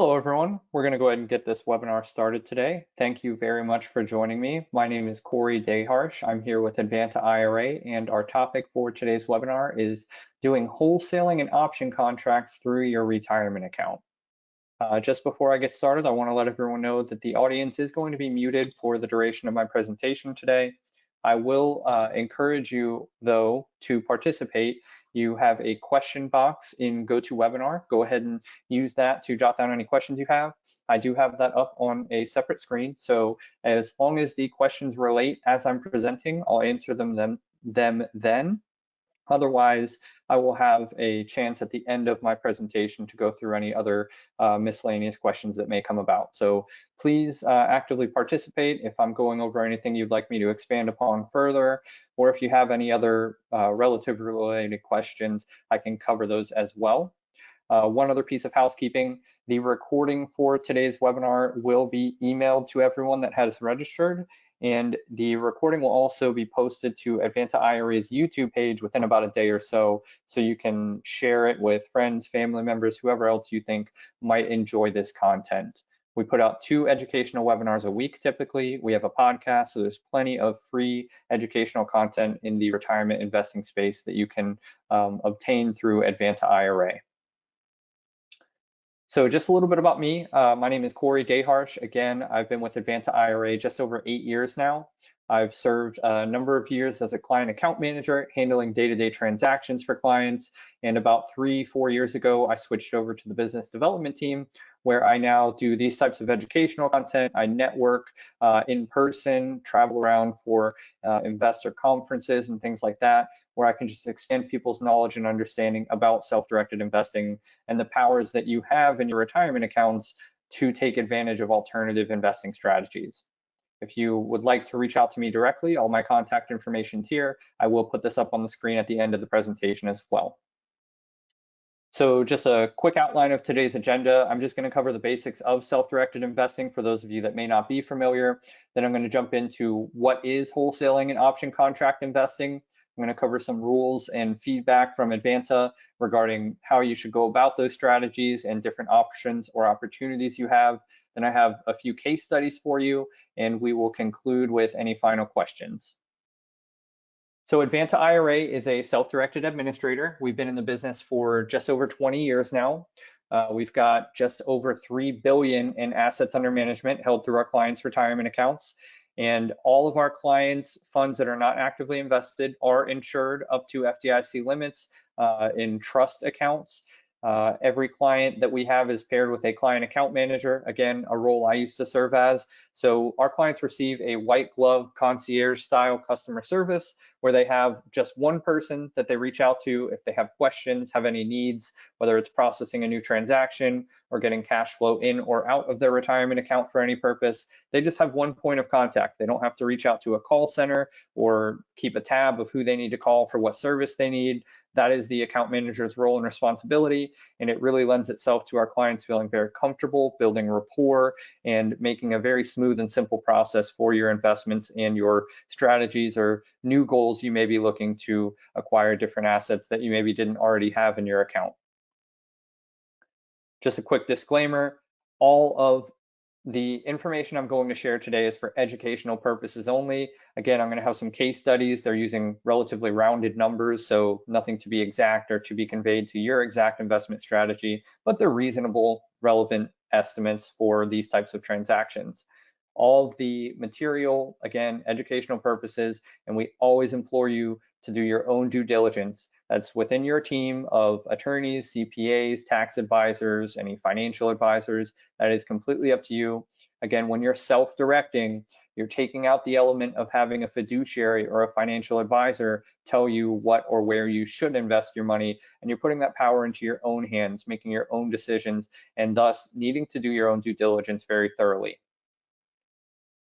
Hello, everyone. We're going to go ahead and get this webinar started today. Thank you very much for joining me. My name is Corey Daharsh. I'm here with Advanta IRA, and our topic for today's webinar is doing wholesaling and option contracts through your retirement account. Just before I get started, I want to let everyone know that the audience is going to be muted for the duration of my presentation today. I will encourage you, though, to participate. You have a question box in GoToWebinar. Go ahead and use that to jot down any questions you have. I do have that up on a separate screen, so as long as the questions relate as I'm presenting, I'll answer them then. Otherwise, I will have a chance at the end of my presentation to go through any other miscellaneous questions that may come about. So please actively participate if I'm going over anything you'd like me to expand upon further, or if you have any other relatively related questions, I can cover those as well. One other piece of housekeeping, the recording for today's webinar will be emailed to everyone that has registered, and the recording will also be posted to Advanta IRA's YouTube page within about a day or so you can share it with friends, family members, whoever else you think might enjoy this content. We put out 2 educational webinars a week typically. We have a podcast, so there's plenty of free educational content in the retirement investing space that you can obtain through Advanta IRA. So just a little bit about me. My name is Corey Daharsh. Again, I've been with Advanta IRA just over 8 years now. I've served a number of years as a client account manager, handling day-to-day transactions for clients. And about 3-4 years ago, I switched over to the business development team, where I now do these types of educational content. I network in person, travel around for investor conferences and things like that, where I can just expand people's knowledge and understanding about self-directed investing and the powers that you have in your retirement accounts to take advantage of alternative investing strategies. If you would like to reach out to me directly, all my contact information is here. I will put this up on the screen at the end of the presentation as well. So just a quick outline of today's agenda. I'm just going to cover the basics of self-directed investing for those of you that may not be familiar. Then I'm going to jump into what is wholesaling and option contract investing. I'm going to cover some rules and feedback from Advanta regarding how you should go about those strategies and different options or opportunities you have. Then I have a few case studies for you, and we will conclude with any final questions. So Advanta IRA is a self-directed administrator. We've been in the business for just over 20 years now. We've got just over $3 billion in assets under management held through our clients' retirement accounts. And all of our clients' funds that are not actively invested are insured up to FDIC limits in trust accounts. Every client that we have is paired with a client account manager, again, a role I used to serve as. So our clients receive a white glove concierge style customer service where they have just one person that they reach out to if they have questions, have any needs, whether it's processing a new transaction or getting cash flow in or out of their retirement account for any purpose. They just have one point of contact. They don't have to reach out to a call center or keep a tab of who they need to call for what service they need. That is the account manager's role and responsibility, and it really lends itself to our clients feeling very comfortable, building rapport, and making a very smooth and simple process for your investments and your strategies or new goals you may be looking to acquire different assets that you maybe didn't already have in your account. Just a quick disclaimer, all of the information I'm going to share today is for educational purposes only. Again, I'm going to have some case studies. They're using relatively rounded numbers, so nothing to be exact or to be conveyed to your exact investment strategy, but they're reasonable, relevant estimates for these types of transactions. All of the material, again, educational purposes, and we always implore you to do your own due diligence. That's within your team of attorneys, CPAs, tax advisors, any financial advisors. That is completely up to you. Again, when you're self-directing, you're taking out the element of having a fiduciary or a financial advisor tell you what or where you should invest your money, and you're putting that power into your own hands, making your own decisions, and thus needing to do your own due diligence very thoroughly.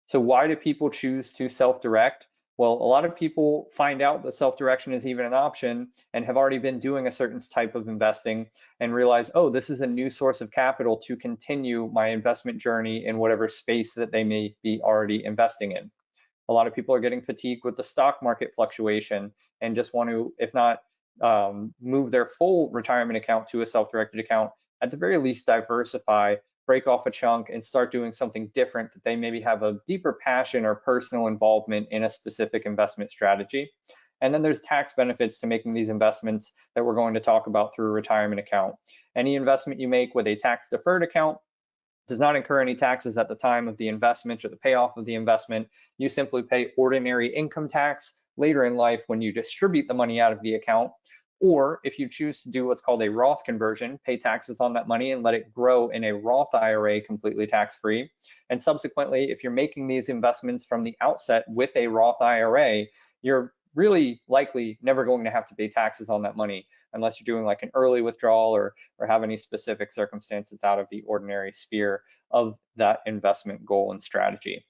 So why do people choose to self-direct? Well, a lot of people find out that self-direction is even an option and have already been doing a certain type of investing and realize, oh, this is a new source of capital to continue my investment journey in whatever space that they may be already investing in. A lot of people are getting fatigued with the stock market fluctuation and just want to, if not move their full retirement account to a self-directed account, at the very least diversify break off a chunk and start doing something different, that they maybe have a deeper passion or personal involvement in a specific investment strategy. And then there's tax benefits to making these investments that we're going to talk about through a retirement account. Any investment you make with a tax deferred account does not incur any taxes at the time of the investment or the payoff of the investment. You simply pay ordinary income tax later in life when you distribute the money out of the account. Or if you choose to do what's called a Roth conversion, pay taxes on that money and let it grow in a Roth IRA completely tax-free. And subsequently, if you're making these investments from the outset with a Roth IRA, you're really likely never going to have to pay taxes on that money unless you're doing like an early withdrawal or have any specific circumstances out of the ordinary sphere of that investment goal and strategy.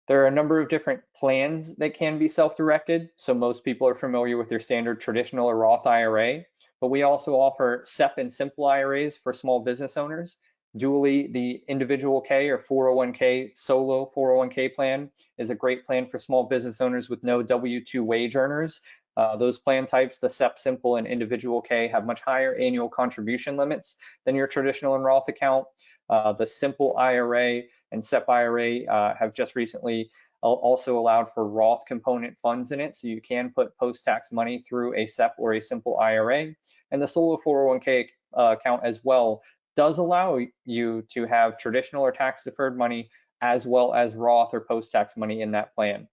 There are a number of different plans that can be self-directed. So most people are familiar with your standard traditional or Roth IRA, but we also offer SEP and simple IRAs for small business owners. Dually, the individual K or 401k solo 401k plan is a great plan for small business owners with no W-2 wage earners. Those plan types, the SEP Simple and Individual K, have much higher annual contribution limits than your traditional and Roth account. The Simple IRA and SEP IRA have just recently also allowed for Roth component funds in it, so you can put post-tax money through a SEP or a Simple IRA. And the solo 401k account as well does allow you to have traditional or tax-deferred money as well as Roth or post-tax money in that plan.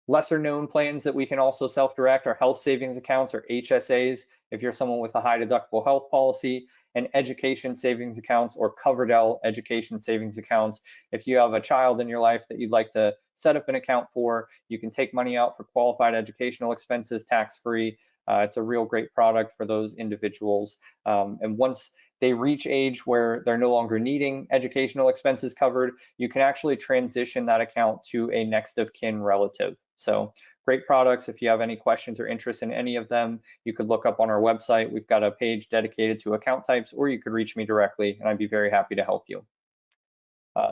Lesser known plans that we can also self-direct are health savings accounts or HSAs if you're someone with a high deductible health policy, and education savings accounts or Coverdell education savings accounts. If you have a child in your life that you'd like to set up an account for, you can take money out for qualified educational expenses tax-free. It's a real great product for those individuals. And once they reach age where they're no longer needing educational expenses covered, you can actually transition that account to a next of kin relative. So great products. If you have any questions or interest in any of them, you could look up on our website. We've got a page dedicated to account types, or you could reach me directly and I'd be very happy to help you.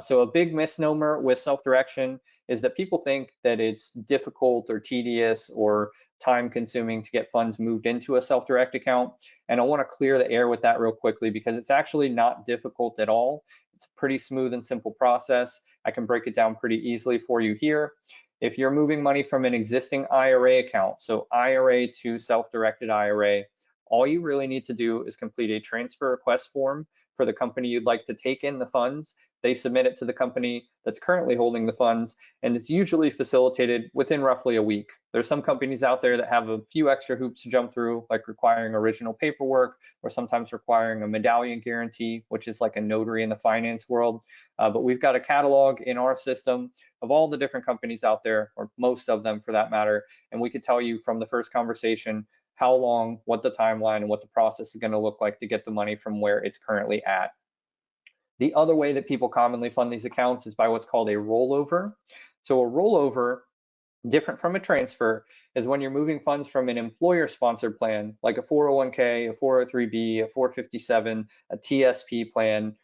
So a big misnomer with self-direction is that people think that it's difficult or tedious or time consuming to get funds moved into a self-direct account. And I want to clear the air with that real quickly because it's actually not difficult at all. It's a pretty smooth and simple process. I can break it down pretty easily for you here. If you're moving money from an existing IRA account, so IRA to self-directed IRA, all you really need to do is complete a transfer request form for the company you'd like to take in the funds. They submit it to the company that's currently holding the funds, and it's usually facilitated within roughly a week. There's some companies out there that have a few extra hoops to jump through, like requiring original paperwork or sometimes requiring a medallion guarantee, which is like a notary in the finance world. But we've got a catalog in our system of all the different companies out there, or most of them for that matter, and we could tell you from the first conversation how long, what the timeline, and what the process is going to look like to get the money from where it's currently at. The other way that people commonly fund these accounts is by what's called a rollover. So a rollover, different from a transfer, is when you're moving funds from an employer-sponsored plan, like a 401k, a 403b, a 457, a TSP plan,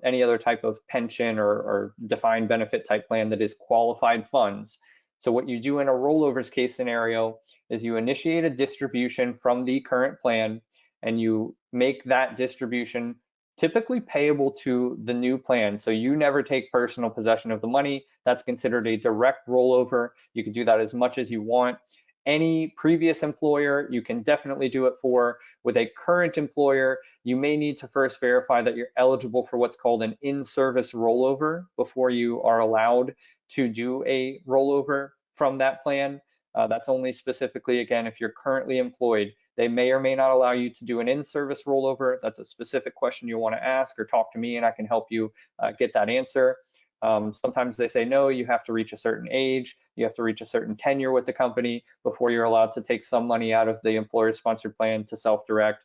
any other type of pension or defined benefit type plan that is qualified funds. So what you do in a rollovers case scenario is you initiate a distribution from the current plan and you make that distribution typically payable to the new plan. So you never take personal possession of the money. That's considered a direct rollover. You can do that as much as you want. Any previous employer, you can definitely do it for. With a current employer, you may need to first verify that you're eligible for what's called an in-service rollover before you are allowed to do a rollover from that plan. That's only specifically, again, if you're currently employed. They may or may not allow you to do an in-service rollover. That's a specific question you want to ask, or talk to me and I can help you get that answer. Sometimes they say, no, you have to reach a certain age, you have to reach a certain tenure with the company before you're allowed to take some money out of the employer-sponsored plan to self-direct.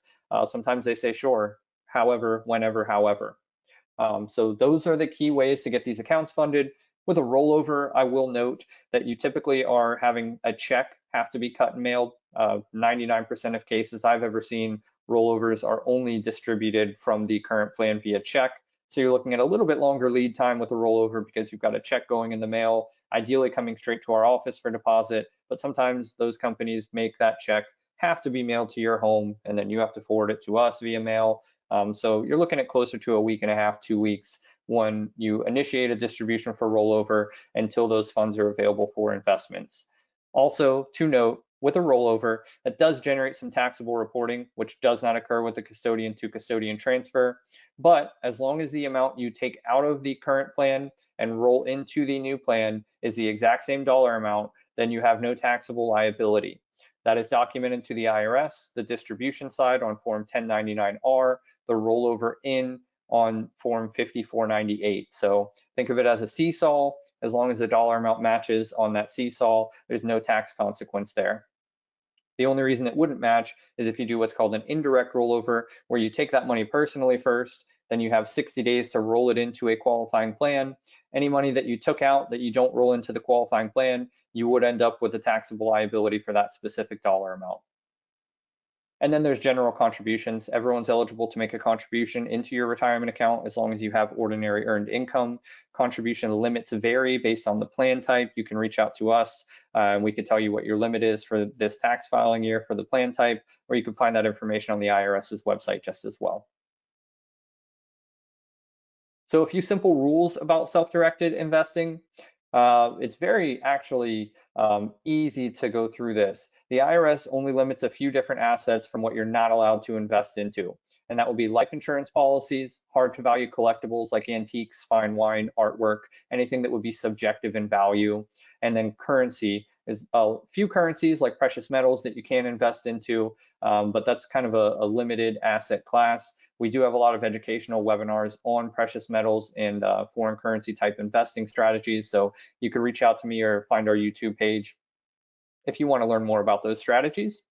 Sometimes they say, sure, however, whenever, however. So those are the key ways to get these accounts funded. With a rollover, I will note that you typically are having a check have to be cut and mailed. 99% of cases I've ever seen, rollovers are only distributed from the current plan via check. So you're looking at a little bit longer lead time with a rollover because you've got a check going in the mail, ideally coming straight to our office for deposit, but sometimes those companies make that check have to be mailed to your home and then you have to forward it to us via mail. So you're looking at closer to a week and a half, 2 weeks when you initiate a distribution for rollover until those funds are available for investments. Also, to note, with a rollover, that does generate some taxable reporting, which does not occur with a custodian to custodian transfer. But as long as the amount you take out of the current plan and roll into the new plan is the exact same dollar amount, then you have no taxable liability. That is documented to the IRS, the distribution side on Form 1099-R, the rollover in on Form 5498. So think of it as a seesaw. As long as the dollar amount matches on that seesaw, there's no tax consequence there. The only reason it wouldn't match is if you do what's called an indirect rollover, where you take that money personally first, then you have 60 days to roll it into a qualifying plan. Any money that you took out that you don't roll into the qualifying plan, you would end up with a taxable liability for that specific dollar amount. And then there's general contributions. Everyone's eligible to make a contribution into your retirement account as long as you have ordinary earned income. Contribution limits vary based on the plan type. You can reach out to us and we can tell you what your limit is for this tax filing year for the plan type, or you can find that information on the IRS's website just as well. So a few simple rules about self-directed investing. It's very actually easy to go through this. The IRS only limits a few different assets from what you're not allowed to invest into. And that will be life insurance policies, hard to value collectibles like antiques, fine wine, artwork, anything that would be subjective in value. And then currency is a few currencies like precious metals that you can invest into, but that's kind of a limited asset class. We do have a lot of educational webinars on precious metals and foreign currency type investing strategies. So you can reach out to me or find our YouTube page if you want to learn more about those strategies.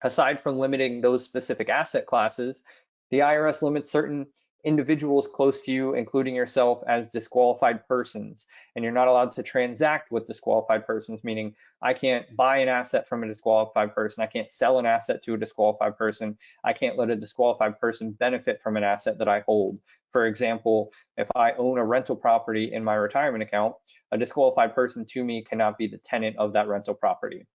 Aside from limiting those specific asset classes, the IRS limits certain individuals close to you, including yourself, as disqualified persons. And you're not allowed to transact with disqualified persons, meaning I can't buy an asset from a disqualified person. I can't sell an asset to a disqualified person. I can't let a disqualified person benefit from an asset that I hold. For example, if I own a rental property in my retirement account, a disqualified person to me cannot be the tenant of that rental property.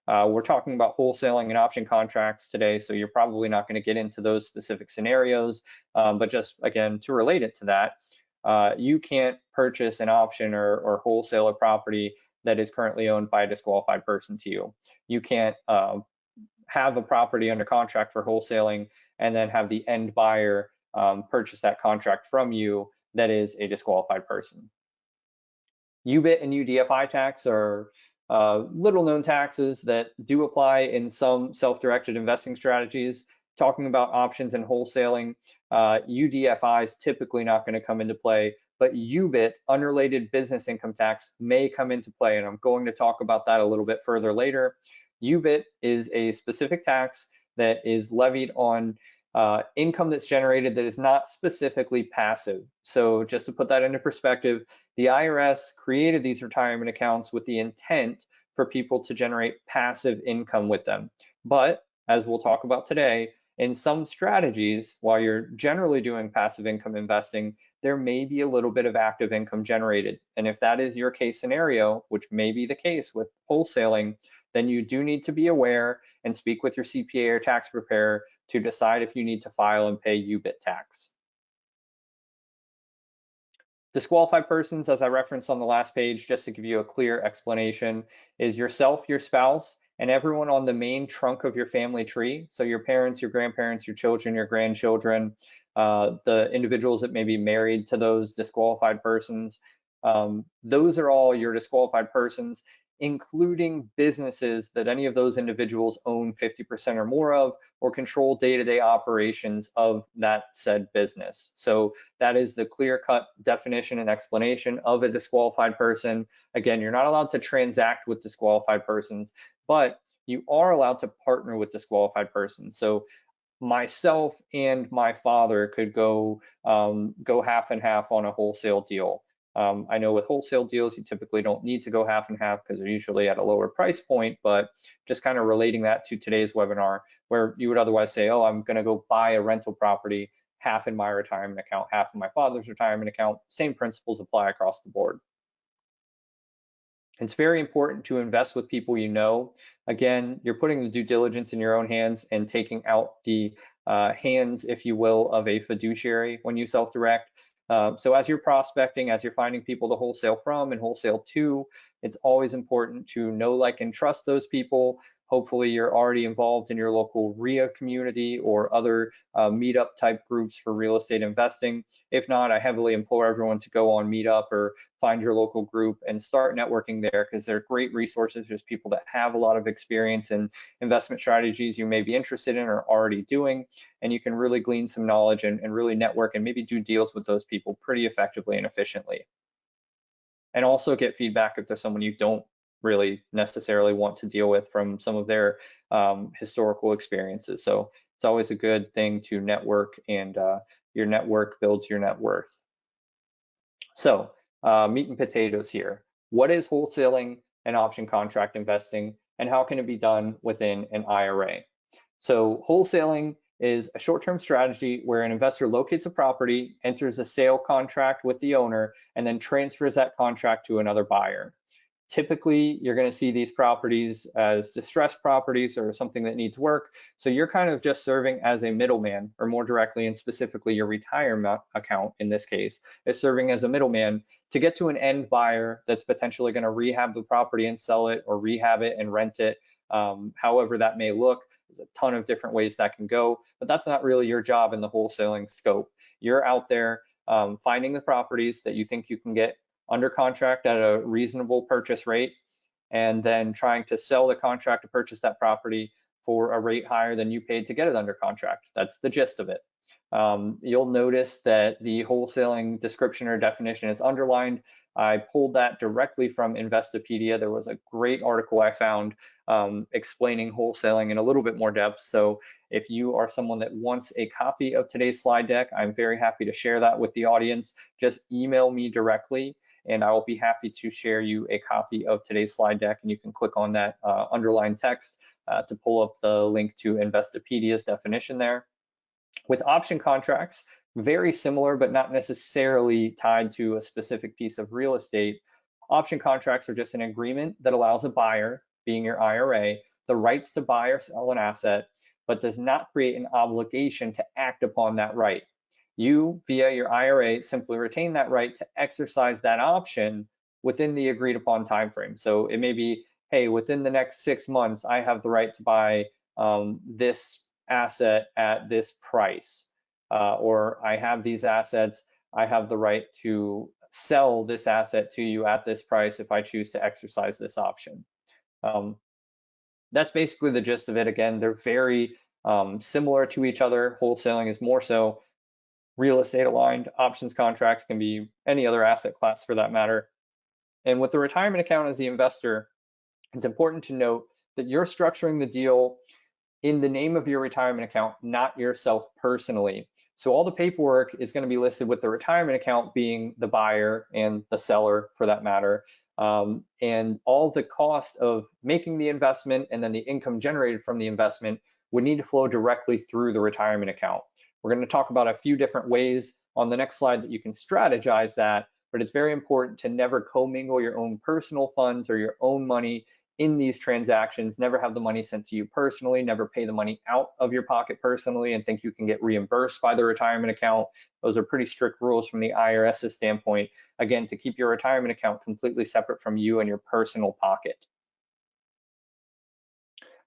We're talking about wholesaling and option contracts today, so you're probably not going to get into those specific scenarios, but just again, to relate it to that, you can't purchase an option or wholesale a property that is currently owned by a disqualified person to you. You can't have a property under contract for wholesaling and then have the end buyer purchase that contract from you that is a disqualified person. UBIT and UDFI tax are little known taxes that do apply in some self-directed investing strategies. Talking about options and wholesaling, UDFI is typically not going to come into play, but UBIT, unrelated business income tax, may come into play, and I'm going to talk about that a little bit further later. UBIT is a specific tax that is levied on income that's generated that is not specifically passive. So just to put that into perspective, the IRS created these retirement accounts with the intent for people to generate passive income with them. But as we'll talk about today, in some strategies, while you're generally doing passive income investing, there may be a little bit of active income generated. And if that is your case scenario, which may be the case with wholesaling, then you do need to be aware and speak with your CPA or tax preparer to decide if you need to file and pay UBIT tax. Disqualified persons, as I referenced on the last page, just to give you a clear explanation, is yourself, your spouse, and everyone on the main trunk of your family tree. So your parents, your grandparents, your children, your grandchildren, the individuals that may be married to those disqualified persons. Those are all your disqualified persons, including businesses that any of those individuals own 50% or more of, or control day-to-day operations of that said business. So that is the clear-cut definition and explanation of a disqualified person. Again, you're not allowed to transact with disqualified persons, but you are allowed to partner with disqualified persons. So myself and my father could go half and half on a wholesale deal. I know with wholesale deals, you typically don't need to go half and half because they're usually at a lower price point, but just kind of relating that to today's webinar, where you would otherwise say, oh, I'm going to go buy a rental property, half in my retirement account, half in my father's retirement account. Same principles apply across the board. It's very important to invest with people you know. Again, you're putting the due diligence in your own hands and taking out the hands, if you will, of a fiduciary when you self-direct. So as you're prospecting, as you're finding people to wholesale from and wholesale to, it's always important to know, like, and trust those people. Hopefully you're already involved in your local RIA community or other meetup type groups for real estate investing. If not, I heavily implore everyone to go on Meetup or find your local group and start networking there, because they're great resources. There's people that have a lot of experience in investment strategies you may be interested in or already doing, and you can really glean some knowledge and really network and maybe do deals with those people pretty effectively and efficiently. And also get feedback if there's someone you don't really necessarily want to deal with from some of their historical experiences. So it's always a good thing to network, and your network builds your net worth. So meat and potatoes here. What is wholesaling and option contract investing, and how can it be done within an IRA? So wholesaling is a short-term strategy where an investor locates a property, enters a sale contract with the owner, and then transfers that contract to another buyer. Typically, you're going to see these properties as distressed properties or something that needs work. So you're kind of just serving as a middleman, or more directly and specifically your retirement account in this case is serving as a middleman to get to an end buyer that's potentially going to rehab the property and sell it, or rehab it and rent it. However that may look. There's a ton of different ways that can go, but that's not really your job in the wholesaling scope. You're out there finding the properties that you think you can get under contract at a reasonable purchase rate, and then trying to sell the contract to purchase that property for a rate higher than you paid to get it under contract. That's the gist of it. You'll notice that the wholesaling description or definition is underlined. I pulled that directly from Investopedia. There was a great article I found explaining wholesaling in a little bit more depth. So if you are someone that wants a copy of today's slide deck, I'm very happy to share that with the audience. Just email me directly, and I will be happy to share you a copy of today's slide deck, and you can click on that underlined text to pull up the link to Investopedia's definition there. With option contracts, very similar but not necessarily tied to a specific piece of real estate. Option contracts are just an agreement that allows a buyer, being your IRA, the rights to buy or sell an asset, but does not create an obligation to act upon that right. You, via your IRA, simply retain that right to exercise that option within the agreed upon time frame. So it may be, hey, within the next 6 months, I have the right to buy this asset at this price, or I have these assets, I have the right to sell this asset to you at this price if I choose to exercise this option. That's basically the gist of it. Again, they're very similar to each other. Wholesaling is more so real estate aligned. Options contracts can be any other asset class for that matter. And with the retirement account as the investor, it's important to note that you're structuring the deal in the name of your retirement account, not yourself personally. So all the paperwork is going to be listed with the retirement account being the buyer and the seller for that matter. And all the cost of making the investment and then the income generated from the investment would need to flow directly through the retirement account. We're going to talk about a few different ways on the next slide that you can strategize that, but it's very important to never commingle your own personal funds or your own money in these transactions. Never have the money sent to you personally, never pay the money out of your pocket personally and think you can get reimbursed by the retirement account. Those are pretty strict rules from the IRS's standpoint, again, to keep your retirement account completely separate from you and your personal pocket.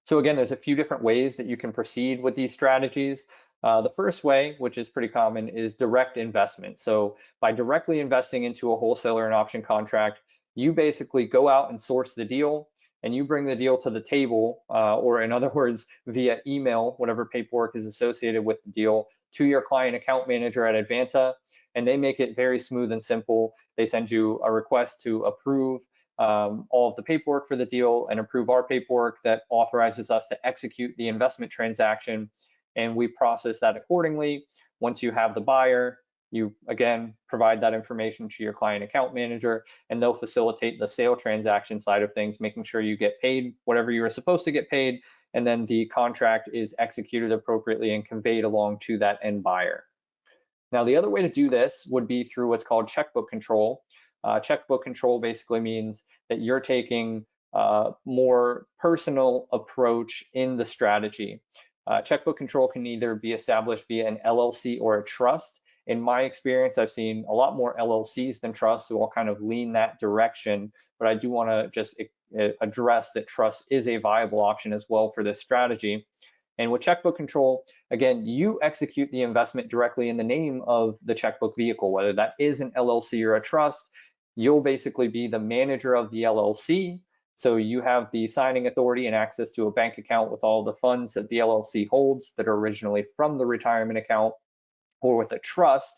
So again, there's a few different ways that you can proceed with these strategies. The first way, which is pretty common, is direct investment. So by directly investing into a wholesaler and option contract, you basically go out and source the deal, and you bring the deal to the table, or in other words, via email, whatever paperwork is associated with the deal, to your client account manager at Advanta, and they make it very smooth and simple. They send you a request to approve all of the paperwork for the deal and approve our paperwork that authorizes us to execute the investment transaction, and we process that accordingly. Once you have the buyer, you again provide that information to your client account manager, and they'll facilitate the sale transaction side of things, making sure you get paid whatever you were supposed to get paid, and then the contract is executed appropriately and conveyed along to that end buyer. Now, the other way to do this would be through what's called checkbook control. Checkbook control basically means that you're taking a more personal approach in the strategy. Checkbook control can either be established via an LLC or a trust. In my experience, I've seen a lot more LLCs than trusts, so I'll kind of lean that direction. But I do want to just address that trust is a viable option as well for this strategy. And with checkbook control, again, you execute the investment directly in the name of the checkbook vehicle, whether that is an LLC or a trust. You'll basically be the manager of the LLC. So you have the signing authority and access to a bank account with all the funds that the LLC holds that are originally from the retirement account. Or with a trust,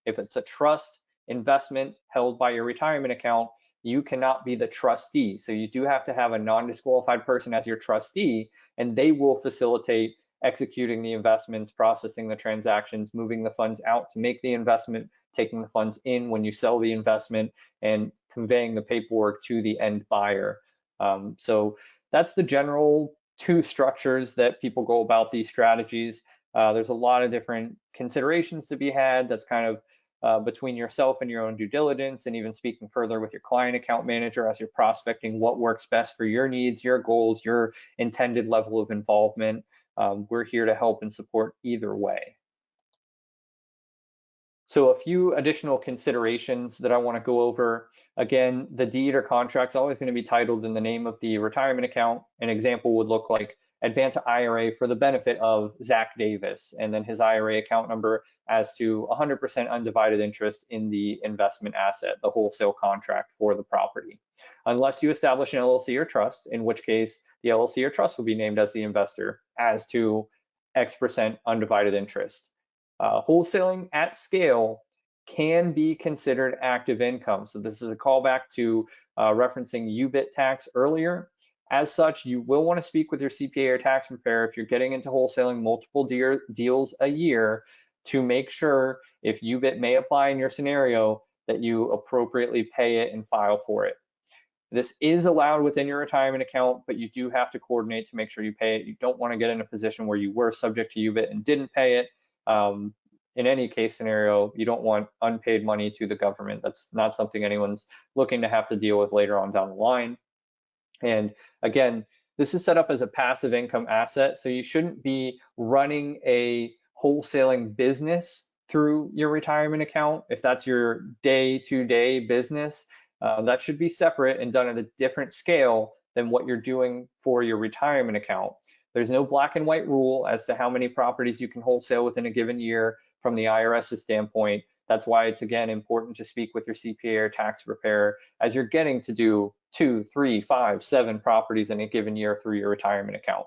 if it's a trust investment held by your retirement account, you cannot be the trustee. So you do have to have a non-disqualified person as your trustee, and they will facilitate executing the investments, processing the transactions, moving the funds out to make the investment, taking the funds in when you sell the investment, and conveying the paperwork to the end buyer. So that's the general two structures that people go about these strategies. There's a lot of different considerations to be had. That's kind of between yourself and your own due diligence, and even speaking further with your client account manager as you're prospecting what works best for your needs, your goals, your intended level of involvement. We're here to help and support either way. So a few additional considerations that I want to go over. Again, the deed or contract is always going to be titled in the name of the retirement account. An example would look like Advanta IRA for the benefit of Zach Davis, and then his IRA account number as to 100% undivided interest in the investment asset, the wholesale contract for the property. Unless you establish an LLC or trust, in which case the LLC or trust will be named as the investor as to X% undivided interest. Wholesaling at scale can be considered active income. So this is a callback to referencing UBIT tax earlier. As such, you will want to speak with your CPA or tax preparer if you're getting into wholesaling multiple deals a year to make sure if UBIT may apply in your scenario that you appropriately pay it and file for it. This is allowed within your retirement account, but you do have to coordinate to make sure you pay it. You don't want to get in a position where you were subject to UBIT and didn't pay it. In any case scenario, you don't want unpaid money to the government. That's not something anyone's looking to have to deal with later on down the line. And again, this is set up as a passive income asset, so you shouldn't be running a wholesaling business through your retirement account. If that's your day-to-day business, that should be separate and done at a different scale than what you're doing for your retirement account. There's no black and white rule as to how many properties you can wholesale within a given year from the IRS's standpoint. That's why it's, again, important to speak with your CPA or tax preparer as you're getting to do 2, 3, 5, 7 properties in a given year through your retirement account.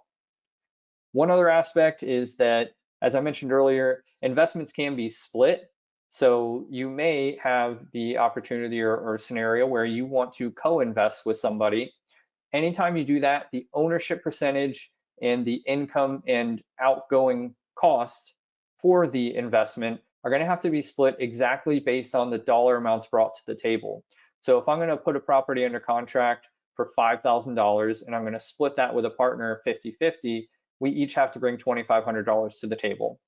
One other aspect is that, as I mentioned earlier, investments can be split. So you may have the opportunity or scenario where you want to co-invest with somebody. Anytime you do that, the ownership percentage and the income and outgoing cost for the investment are going to have to be split exactly based on the dollar amounts brought to the table. So if I'm going to put a property under contract for $5,000 and I'm going to split that with a partner 50-50, we each have to bring $2,500 to the table.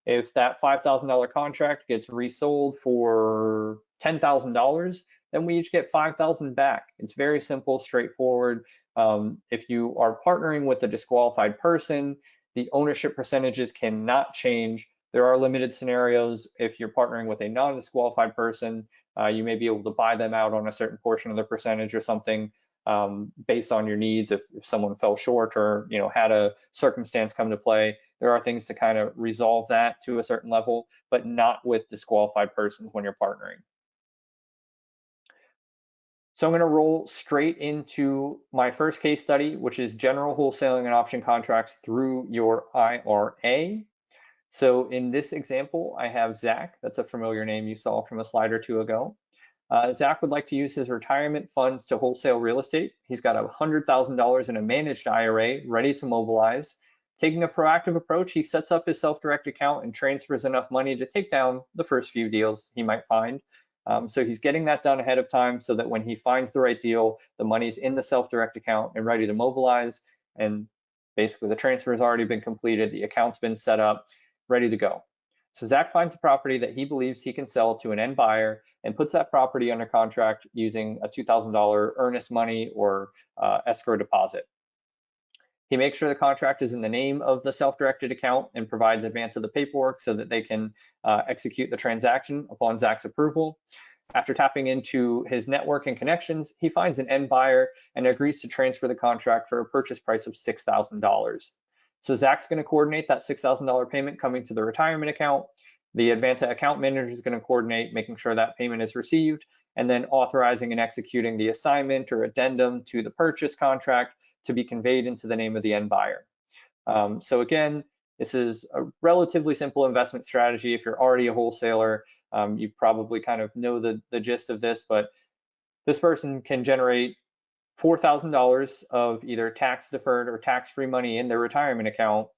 If that $5,000 contract gets resold for $10,000, then we each get $5,000 back. It's very simple, straightforward. If you are partnering with a disqualified person, the ownership percentages cannot change. There are limited scenarios. If you're partnering with a non-disqualified person, you may be able to buy them out on a certain portion of the percentage or something based on your needs. If someone fell short or had a circumstance come to play, there are things to kind of resolve that to a certain level, but not with disqualified persons when you're partnering. So I'm going to roll straight into my first case study, which is general wholesaling and option contracts through your IRA. So in this example, I have Zach. That's a familiar name you saw from a slide or two ago. Zach would like to use his retirement funds to wholesale real estate. He's got $100,000 in a managed IRA ready to mobilize. Taking a proactive approach, he sets up his self-direct account and transfers enough money to take down the first few deals he might find. So he's getting that done ahead of time so that when he finds the right deal, the money's in the self-direct account and ready to mobilize. And basically the transfer has already been completed, the account's been set up, ready to go. So Zach finds a property that he believes he can sell to an end buyer and puts that property under contract using a $2,000 earnest money or escrow deposit. He makes sure the contract is in the name of the self-directed account and provides Advanta the paperwork so that they can execute the transaction upon Zach's approval. After tapping into his network and connections, he finds an end buyer and agrees to transfer the contract for a purchase price of $6,000. So Zach's going to coordinate that $6,000 payment coming to the retirement account. The Advanta account manager is going to coordinate making sure that payment is received, and then authorizing and executing the assignment or addendum to the purchase contract to be conveyed into the name of the end buyer. So again, this is a relatively simple investment strategy. If you're already a wholesaler, you probably kind of know the gist of this, but this person can generate $4,000 of either tax deferred or tax-free money in their retirement account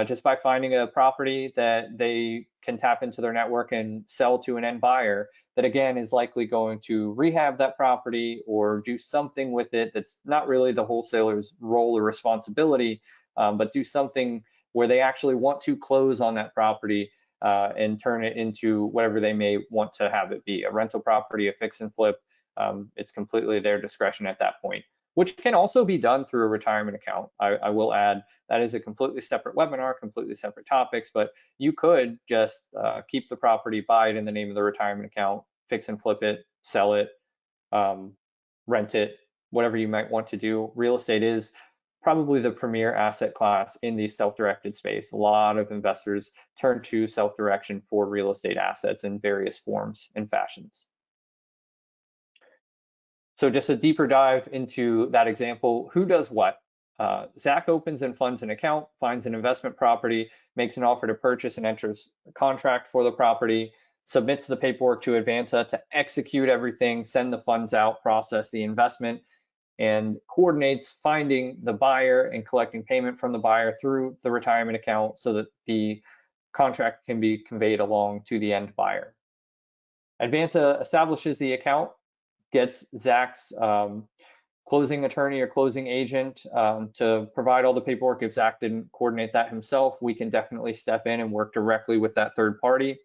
just by finding a property that they can tap into their network and sell to an end buyer that, again, is likely going to rehab that property or do something with it that's not really the wholesaler's role or responsibility, but do something where they actually want to close on that property and turn it into whatever they may want to have it be, a rental property, a fix and flip. It's completely their discretion at that point, which can also be done through a retirement account. I will add that is a completely separate webinar, completely separate topics, but you could just keep the property, buy it in the name of the retirement account, fix and flip it, sell it, rent it, whatever you might want to do. Real estate is probably the premier asset class in the self-directed space. A lot of investors turn to self-direction for real estate assets in various forms and fashions. So just a deeper dive into that example, who does what? Zach opens and funds an account, finds an investment property, makes an offer to purchase and enters a contract for the property, submits the paperwork to Advanta to execute everything, send the funds out, process the investment, and coordinates finding the buyer and collecting payment from the buyer through the retirement account so that the contract can be conveyed along to the end buyer. Advanta establishes the account, gets Zach's closing attorney or closing agent to provide all the paperwork. If Zach didn't coordinate that himself, we can definitely step in and work directly with that third party.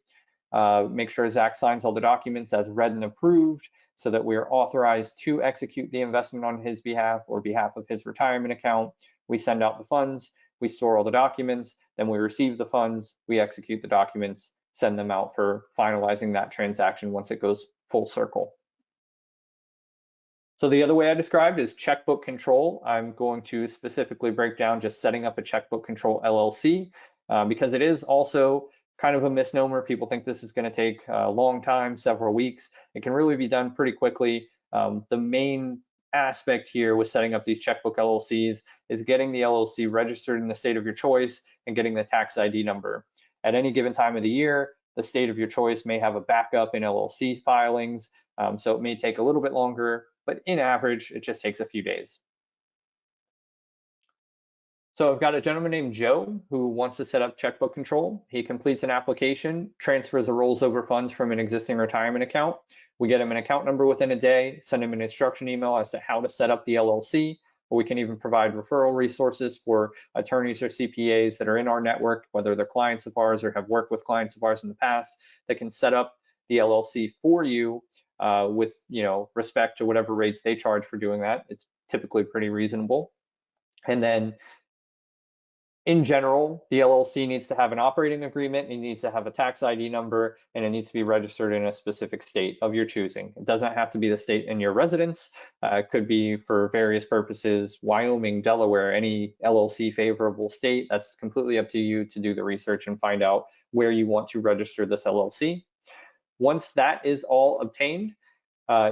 Make sure Zach signs all the documents as read and approved so that we are authorized to execute the investment on his behalf or behalf of his retirement account. We send out the funds, we store all the documents, then we receive the funds, we execute the documents, send them out for finalizing that transaction once it goes full circle. So the other way I described is checkbook control. I'm going to specifically break down just setting up a checkbook control LLC because it is also kind of a misnomer. People think this is going to take a long time, several weeks. It can really be done pretty quickly. The main aspect here with setting up these checkbook LLCs is getting the LLC registered in the state of your choice and getting the tax ID number. At any given time of the year, the state of your choice may have a backup in LLC filings, so it may take a little bit longer, but in average, it just takes a few days. So I've got a gentleman named Joe who wants to set up checkbook control. He completes an application, transfers or rolls over funds from an existing retirement account. We get him an account number within a day, send him an instruction email as to how to set up the LLC, or we can even provide referral resources for attorneys or CPAs that are in our network, whether they're clients of ours or have worked with clients of ours in the past, that can set up the LLC for you with respect to whatever rates they charge for doing that. It's typically pretty reasonable. And then in general, the LLC needs to have an operating agreement, it needs to have a tax ID number, and it needs to be registered in a specific state of your choosing. It doesn't have to be the state in your residence. It could be for various purposes, Wyoming, Delaware, any LLC favorable state. That's completely up to you to do the research and find out where you want to register this LLC. Once that is all obtained,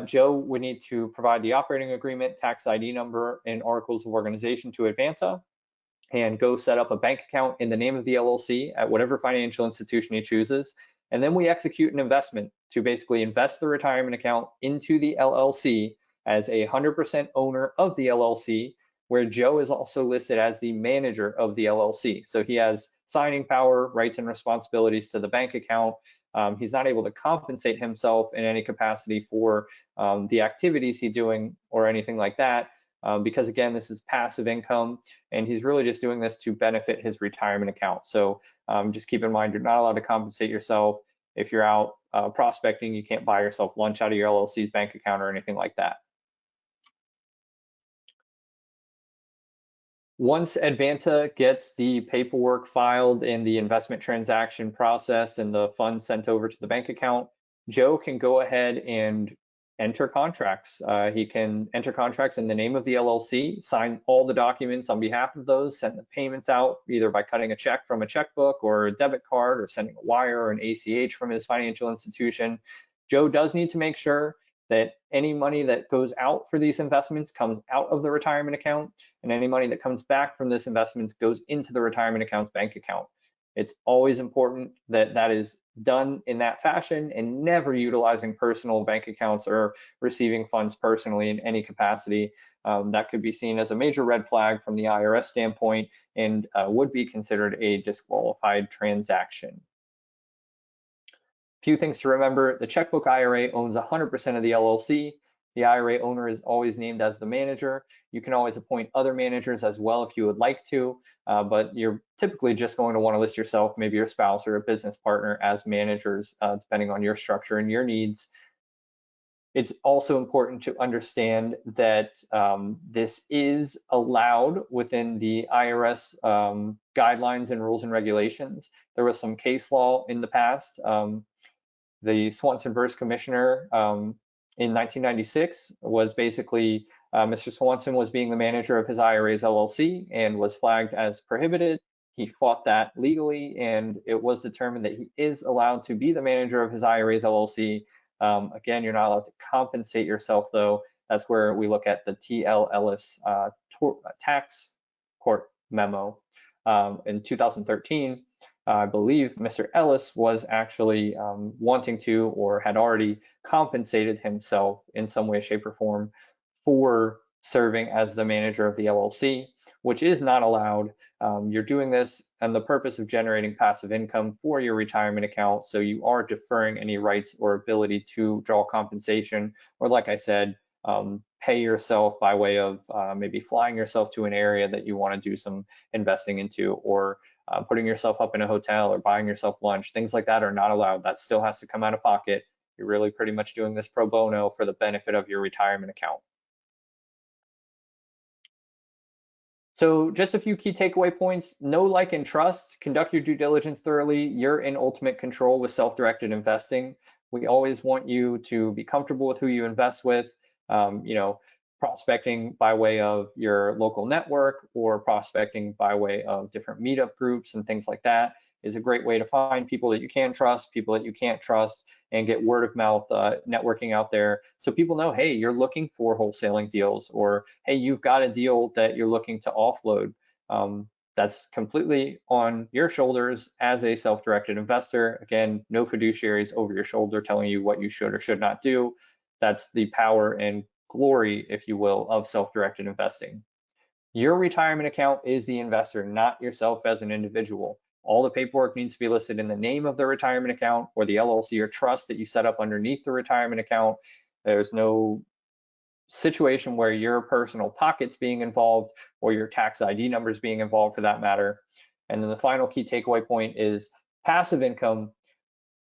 Joe would need to provide the operating agreement, tax ID number, and articles of organization to Advanta, and go set up a bank account in the name of the LLC at whatever financial institution he chooses. And then we execute an investment to basically invest the retirement account into the LLC as a 100% owner of the LLC, where Joe is also listed as the manager of the LLC. So he has signing power, rights, and responsibilities to the bank account. He's not able to compensate himself in any capacity for the activities he's doing or anything like that. Because again, this is passive income, and he's really just doing this to benefit his retirement account. So just keep in mind, you're not allowed to compensate yourself. If you're out prospecting, you can't buy yourself lunch out of your LLC's bank account or anything like that. Once Advanta gets the paperwork filed and the investment transaction processed and the funds sent over to the bank account, Joe can go ahead and enter contracts. He can enter contracts in the name of the LLC, sign all the documents on behalf of those, send the payments out either by cutting a check from a checkbook or a debit card or sending a wire or an ACH from his financial institution. Joe does need to make sure that any money that goes out for these investments comes out of the retirement account, and any money that comes back from this investment goes into the retirement account's bank account. It's always important that that is done in that fashion and never utilizing personal bank accounts or receiving funds personally in any capacity. That could be seen as a major red flag from the IRS standpoint and would be considered a disqualified transaction. Few things to remember: the checkbook IRA owns 100% of the LLC. The IRA owner is always named as the manager. You can always appoint other managers as well if you would like to, but you're typically just going to want to list yourself, maybe your spouse or a business partner, as managers, depending on your structure and your needs. It's also important to understand that this is allowed within the IRS guidelines and rules and regulations. There was some case law in the past. The Swanson versus Commissioner in 1996 was basically Mr. Swanson was being the manager of his IRA's LLC and was flagged as prohibited. He fought that legally, and it was determined that he is allowed to be the manager of his IRA's LLC. Again, you're not allowed to compensate yourself, though. That's where we look at the T.L. Ellis tax court memo in 2013. I believe Mr. Ellis was actually wanting to or had already compensated himself in some way, shape, or form for serving as the manager of the LLC, which is not allowed. You're doing this on the purpose of generating passive income for your retirement account, so you are deferring any rights or ability to draw compensation, or like I said, pay yourself by way of maybe flying yourself to an area that you want to do some investing into, or putting yourself up in a hotel or buying yourself lunch. Things like that are not allowed. That still has to come out of pocket. You're really pretty much doing this pro bono for the benefit of your retirement account. So just a few key takeaway points: know, like, and trust. Conduct your due diligence thoroughly. You're in ultimate control with self-directed investing. We always want you to be comfortable with who you invest with. Prospecting by way of your local network or prospecting by way of different meetup groups and things like that is a great way to find people that you can trust, people that you can't trust, and get word of mouth networking out there, so people know, hey, you're looking for wholesaling deals, or hey, you've got a deal that you're looking to offload. That's completely on your shoulders as a self-directed investor. Again, no fiduciaries over your shoulder telling you what you should or should not do. That's the power and glory, if you will, of self-directed investing. Your retirement account is the investor, not yourself as an individual. All the paperwork needs to be listed in the name of the retirement account or the LLC or trust that you set up underneath the retirement account. There's no situation where your personal pocket's being involved or your tax ID numbers being involved, for that matter. And then the final key takeaway point is passive income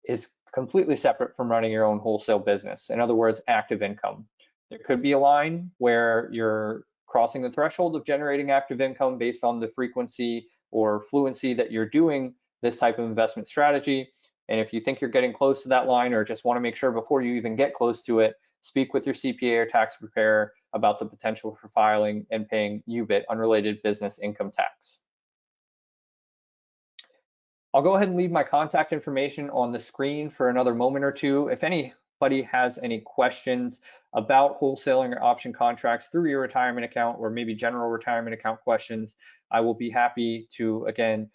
is completely separate from running your own wholesale business. In other words, active income. There could be a line where you're crossing the threshold of generating active income based on the frequency or fluency that you're doing this type of investment strategy. And if you think you're getting close to that line, or just want to make sure before you even get close to it, speak with your CPA or tax preparer about the potential for filing and paying UBIT, unrelated business income tax. I'll go ahead and leave my contact information on the screen for another moment or two. If anybody has any questions about wholesaling or option contracts through your retirement account, or maybe general retirement account questions, I will be happy to, again,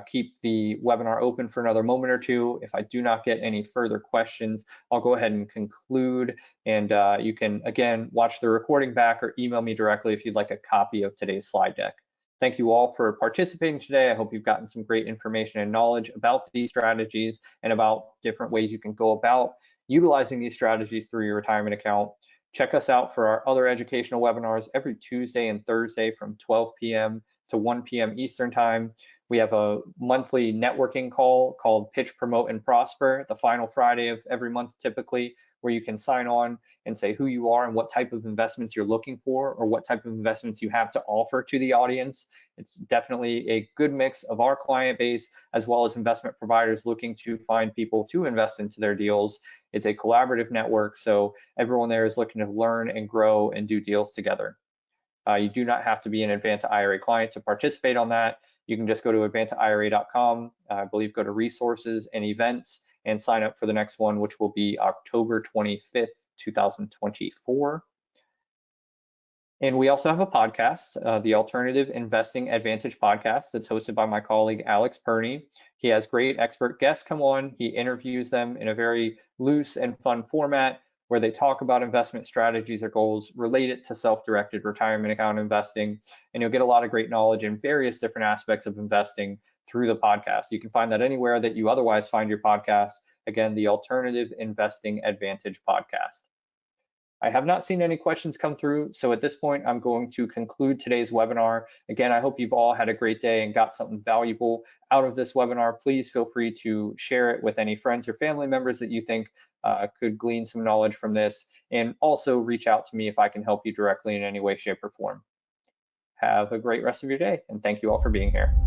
keep the webinar open for another moment or two. If I do not get any further questions, I'll go ahead and conclude, and you can, again, watch the recording back or email me directly if you'd like a copy of today's slide deck. Thank you all for participating today. I hope you've gotten some great information and knowledge about these strategies and about different ways you can go about utilizing these strategies through your retirement account. Check us out for our other educational webinars every Tuesday and Thursday from 12 p.m. to 1 p.m. Eastern Time. We have a monthly networking call called Pitch, Promote, and Prosper, the final Friday of every month typically, where you can sign on and say who you are and what type of investments you're looking for or what type of investments you have to offer to the audience. It's definitely a good mix of our client base as well as investment providers looking to find people to invest into their deals. It's a collaborative network, so everyone there is looking to learn and grow and do deals together. You do not have to be an Advanta IRA client to participate on that. You can just go to advantaira.com, I believe go to resources and events and sign up for the next one, which will be October 25th, 2024. And we also have a podcast, the Alternative Investing Advantage podcast, that's hosted by my colleague, Alex Perney. He has great expert guests come on. He interviews them in a very loose and fun format where they talk about investment strategies or goals related to self-directed retirement account investing. And you'll get a lot of great knowledge in various different aspects of investing through the podcast. You can find that anywhere that you otherwise find your podcast. Again, the Alternative Investing Advantage podcast. I have not seen any questions come through, so at this point, I'm going to conclude today's webinar. Again, I hope you've all had a great day and got something valuable out of this webinar. Please feel free to share it with any friends or family members that you think could glean some knowledge from this, and also reach out to me if I can help you directly in any way, shape, or form. Have a great rest of your day, and thank you all for being here.